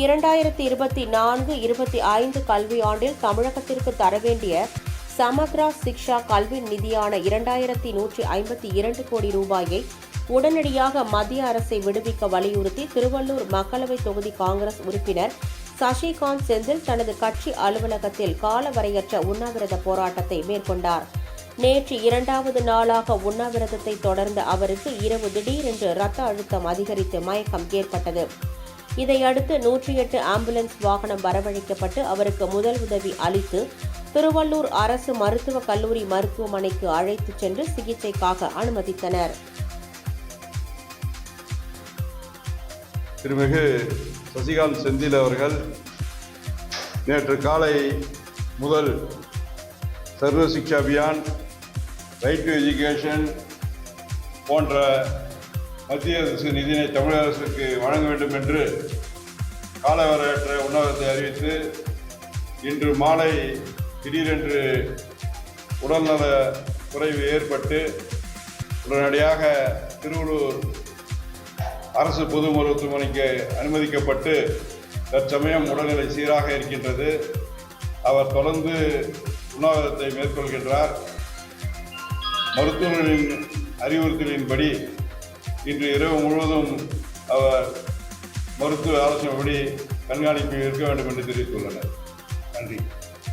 2024-25 கல்வியாண்டில் தமிழகத்திற்கு தர வேண்டிய சமக்ரா சிக்ஷா கல்வி நிதியான 2152 கோடி ரூபாயை உடனடியாக மத்திய அரசை விடுவிக்க வலியுறுத்தி திருவள்ளூர் மக்களவைத் தொகுதி காங்கிரஸ் உறுப்பினர் சசிகாந்த் செந்தில் தனது கட்சி அலுவலகத்தில் காலவரையற்ற உண்ணாவிரத போராட்டத்தை மேற்கொண்டார். நேற்று 2வது நாளாக உண்ணாவிரதத்தை தொடர்ந்த அவருக்கு இரவு திடீரென்று இரத்த அழுத்தம் அதிகரித்து மயக்கம் ஏற்பட்டது. இதையடுத்து 108 ஆம்புலன்ஸ் வாகனம் வரவழைக்கப்பட்டு அவருக்கு முதல் உதவி அளித்து திருவள்ளூர் அரசு மருத்துவக் கல்லூரி மருத்துவமனைக்கு அழைத்துச் சென்று சிகிச்சைக்காக அனுமதித்தனர். திருமிகு சசிகாந்த் செந்தில் அவர்கள் நேற்று காலை முதல் சர்வ சிக்ஷா அபியான், ரைட் டு எஜுகேஷன் போன்ற மத்திய அரசு நிதியினை தமிழக அரசுக்கு வழங்க வேண்டும் என்று காலவரையற்ற உண்ணாவிரதத்தை அறிவித்து இன்று மாலை திடீரென்று உடல்நல குறைவு ஏற்பட்டு உடனடியாக திருவள்ளூர் அரசு பொது மருத்துவமனைக்கு அனுமதிக்கப்பட்டு தற்சமயம் உடல்நிலை சீராக இருக்கின்றது. அவர் தொடர்ந்து உண்ணாவிரதத்தை மேற்கொள்கின்றார். மருத்துவர்களின் அறிவுறுத்தலின்படி இன்று இரவு முழுவதும் அவர் மருத்துவ ஆலோசனைப்படி கண்காணிப்பில் இருக்க வேண்டும் என்று தெரிவித்துள்ளனர். நன்றி.